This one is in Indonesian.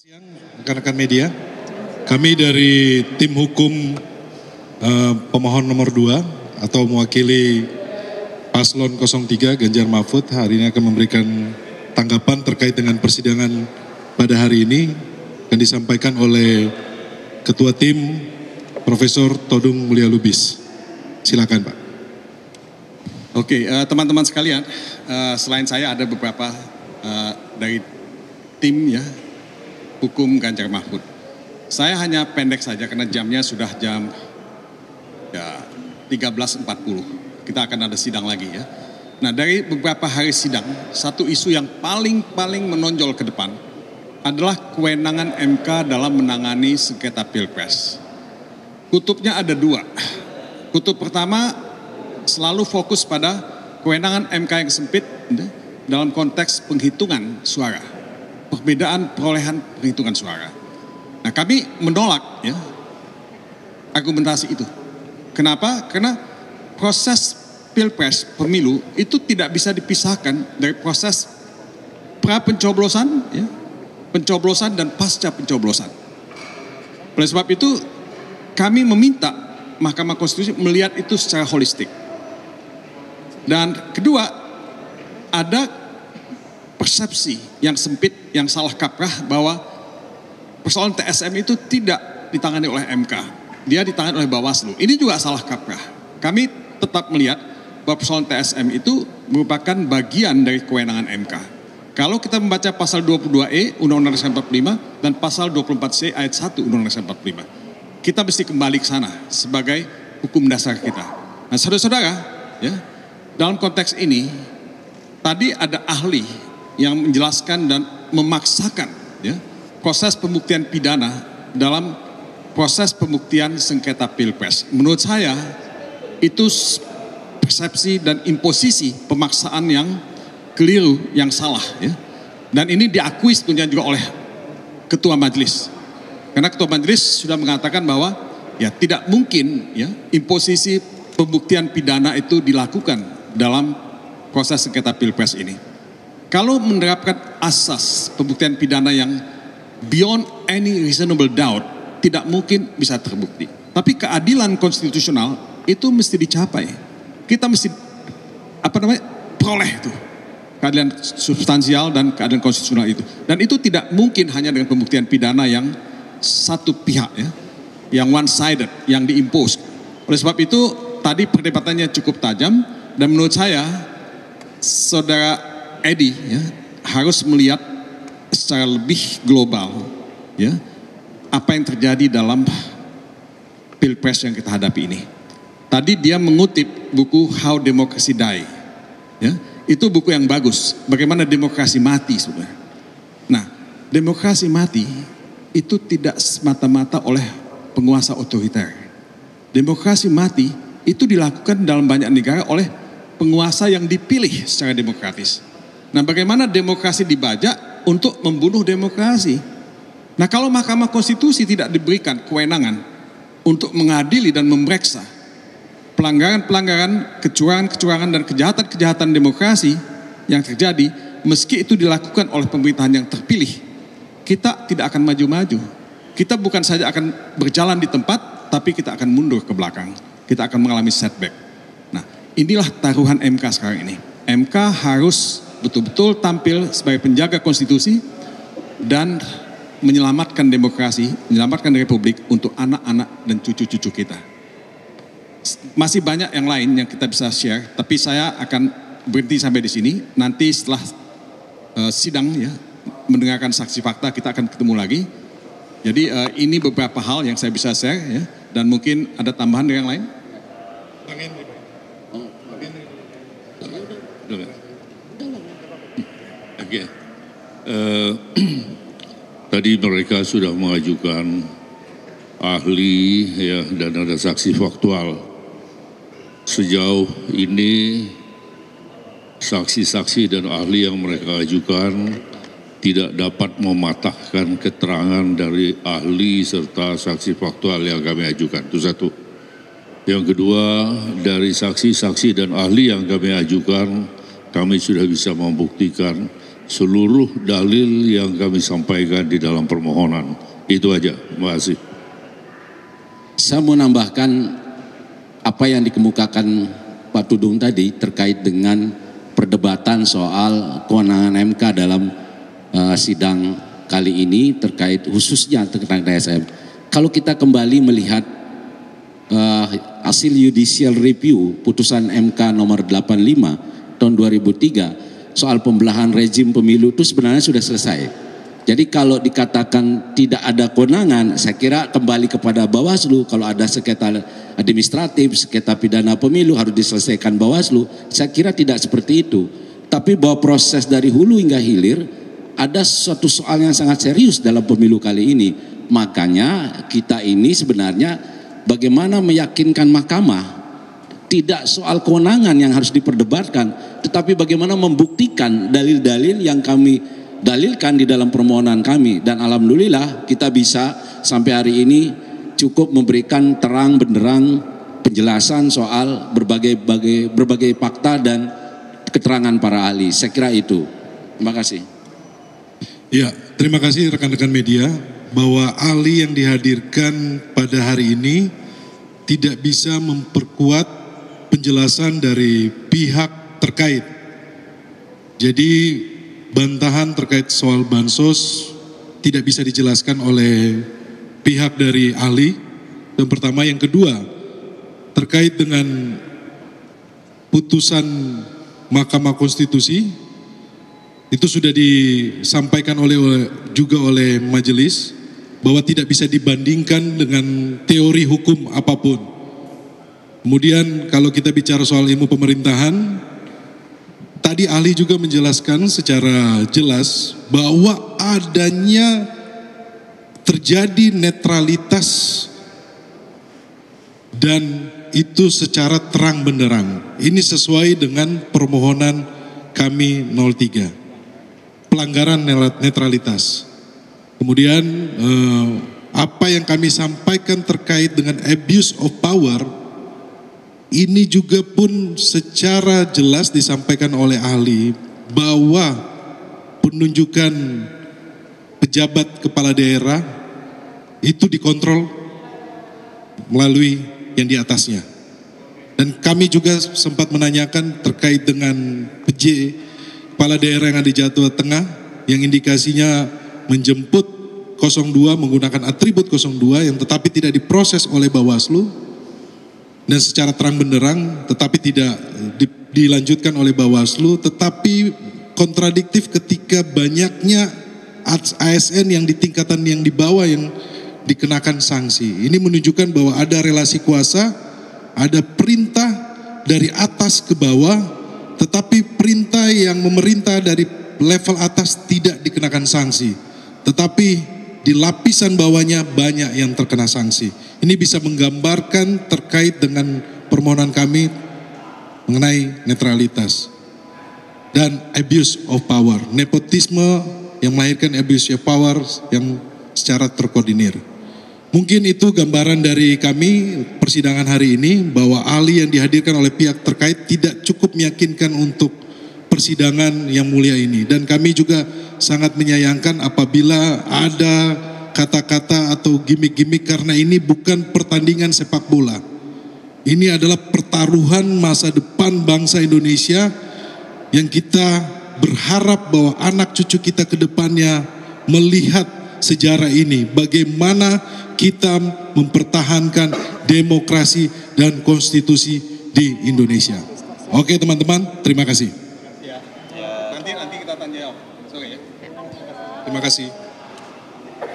Siang, rekan-rekan media, kami dari tim hukum pemohon nomor 2 atau mewakili Paslon 03 Ganjar Mahfud hari ini akan memberikan tanggapan terkait dengan persidangan pada hari ini yang disampaikan oleh Ketua Tim Profesor Todung Mulya Lubis. Silakan Pak. Oke, teman-teman sekalian, selain saya ada beberapa dari tim ya hukum Ganjar Mahfud. Saya hanya pendek saja karena jamnya sudah jam 13.40. Kita akan ada sidang lagi ya. Nah, dari beberapa hari sidang, satu isu yang paling menonjol ke depan adalah kewenangan MK dalam menangani sengketa Pilpres. Kutubnya ada dua. Kutub pertama selalu fokus pada kewenangan MK yang sempit dalam konteks penghitungan suara. Perbedaan perolehan penghitungan suara. Nah, kami menolak ya argumentasi itu. Kenapa? Karena proses Pilpres, pemilu itu tidak bisa dipisahkan dari proses pra pencoblosan, ya, pencoblosan dan pasca pencoblosan. Oleh sebab itu, kami meminta Mahkamah Konstitusi melihat itu secara holistik. Dan kedua, ada persepsi yang sempit, yang salah kaprah bahwa persoalan TSM itu tidak ditangani oleh MK. Dia ditangani oleh Bawaslu. Ini juga salah kaprah. Kami tetap melihat bahwa persoalan TSM itu merupakan bagian dari kewenangan MK. Kalau kita membaca pasal 22E Undang-Undang Dasar 45 dan pasal 24C ayat 1 Undang-Undang Dasar 45. Kita mesti kembali ke sana sebagai hukum dasar kita. Nah, saudara-saudara, ya, dalam konteks ini tadi ada ahli yang menjelaskan dan memaksakan ya, proses pembuktian pidana dalam proses pembuktian sengketa Pilpres. Menurut saya itu persepsi dan imposisi pemaksaan yang keliru, yang salah ya. Dan ini diakui sebetulnya juga oleh Ketua Majelis. Karena Ketua Majelis sudah mengatakan bahwa ya tidak mungkin ya imposisi pembuktian pidana itu dilakukan dalam proses sengketa Pilpres ini. Kalau menerapkan asas pembuktian pidana yang beyond any reasonable doubt, tidak mungkin bisa terbukti. Tapi keadilan konstitusional itu mesti dicapai. Kita mesti peroleh itu keadilan substansial dan keadilan konstitusional itu. Dan itu tidak mungkin hanya dengan pembuktian pidana yang satu pihak ya, yang one sided, yang diimpose. Oleh sebab itu tadi perdebatannya cukup tajam dan menurut saya Saudara Edi ya, harus melihat secara lebih global ya apa yang terjadi dalam Pilpres yang kita hadapi ini. Tadi dia mengutip buku How Democracy Die. Ya, itu buku yang bagus. Bagaimana demokrasi mati sebenarnya. Nah, demokrasi mati itu tidak semata-mata oleh penguasa otoriter. Demokrasi mati itu dilakukan dalam banyak negara oleh penguasa yang dipilih secara demokratis. Nah, bagaimana demokrasi dibajak untuk membunuh demokrasi? Nah, kalau Mahkamah Konstitusi tidak diberikan kewenangan untuk mengadili dan memeriksa pelanggaran-pelanggaran, kecurangan-kecurangan dan kejahatan-kejahatan demokrasi yang terjadi, meski itu dilakukan oleh pemerintahan yang terpilih, kita tidak akan maju-maju. Kita bukan saja akan berjalan di tempat, tapi kita akan mundur ke belakang. Kita akan mengalami setback. Nah, inilah taruhan MK sekarang ini. MK harus betul-betul tampil sebagai penjaga konstitusi dan menyelamatkan demokrasi, menyelamatkan republik untuk anak-anak dan cucu-cucu kita. Masih banyak yang lain yang kita bisa share, tapi saya akan berhenti sampai di sini. Nanti setelah sidang ya, mendengarkan saksi fakta, kita akan ketemu lagi. Jadi ini beberapa hal yang saya bisa share ya, dan mungkin ada tambahan dari yang lain. Oke. Tadi mereka sudah mengajukan ahli ya dan ada saksi faktual. Sejauh ini saksi-saksi dan ahli yang mereka ajukan tidak dapat mematahkan keterangan dari ahli serta saksi faktual yang kami ajukan. Itu satu. Yang kedua, dari saksi-saksi dan ahli yang kami ajukan, kami sudah bisa membuktikan seluruh dalil yang kami sampaikan di dalam permohonan. Itu aja, terima kasih. Saya mau nambahkan apa yang dikemukakan Pak Tudung tadi terkait dengan perdebatan soal kewenangan MK dalam sidang kali ini terkait khususnya tentang DSM. Kalau kita kembali melihat hasil judicial review putusan MK nomor 85 tahun 2003 soal pembelahan rezim pemilu itu sebenarnya sudah selesai. Jadi kalau dikatakan tidak ada kewenangan, saya kira kembali kepada Bawaslu. Kalau ada sengketa administratif, sengketa pidana pemilu harus diselesaikan Bawaslu. Saya kira tidak seperti itu. Tapi bahwa proses dari hulu hingga hilir ada suatu soal yang sangat serius dalam pemilu kali ini. Makanya kita ini sebenarnya bagaimana meyakinkan mahkamah tidak soal kewenangan yang harus diperdebatkan, tetapi bagaimana membuktikan dalil-dalil yang kami dalilkan di dalam permohonan kami. Dan alhamdulillah kita bisa sampai hari ini cukup memberikan terang benderang penjelasan soal berbagai fakta dan keterangan para ahli. Saya kira itu. Terima kasih. Ya, terima kasih rekan-rekan media bahwa ahli yang dihadirkan pada hari ini tidak bisa memperkuat penjelasan dari pihak terkait. Jadi bantahan terkait soal bansos tidak bisa dijelaskan oleh pihak dari ahli. Yang pertama, yang kedua terkait dengan putusan Mahkamah Konstitusi itu sudah disampaikan juga oleh majelis bahwa tidak bisa dibandingkan dengan teori hukum apapun. Kemudian kalau kita bicara soal ilmu pemerintahan, tadi ahli juga menjelaskan secara jelas bahwa adanya terjadi netralitas dan itu secara terang benderang. Ini sesuai dengan permohonan kami 03. Pelanggaran netralitas. Kemudian apa yang kami sampaikan terkait dengan abuse of power ini juga pun secara jelas disampaikan oleh ahli bahwa penunjukan pejabat kepala daerah itu dikontrol melalui yang di atasnya. Dan kami juga sempat menanyakan terkait dengan PJ kepala daerah yang ada di Jawa Tengah yang indikasinya menjemput 02 menggunakan atribut 02 yang tetapi tidak diproses oleh Bawaslu dan secara terang benderang tetapi tidak dilanjutkan oleh Bawaslu, tetapi kontradiktif ketika banyaknya ASN yang di tingkatan yang di bawah yang dikenakan sanksi. Ini menunjukkan bahwa ada relasi kuasa, ada perintah dari atas ke bawah, tetapi perintah yang memerintah dari level atas tidak dikenakan sanksi, tetapi di lapisan bawahnya banyak yang terkena sanksi. Ini bisa menggambarkan terkait dengan permohonan kami mengenai netralitas dan abuse of power, nepotisme yang melahirkan abuse of power yang secara terkoordinir. Mungkin itu gambaran dari kami persidangan hari ini bahwa ahli yang dihadirkan oleh pihak terkait tidak cukup meyakinkan untuk persidangan yang mulia ini. Dan kami juga sangat menyayangkan apabila ada kata-kata atau gimmick-gimmick karena ini bukan pertandingan sepak bola. Ini adalah pertaruhan masa depan bangsa Indonesia yang kita berharap bahwa anak cucu kita ke depannya melihat sejarah ini. Bagaimana kita mempertahankan demokrasi dan konstitusi di Indonesia. Oke teman-teman, terima kasih. Nanti kita tanya jawab. Sorry ya. Terima kasih.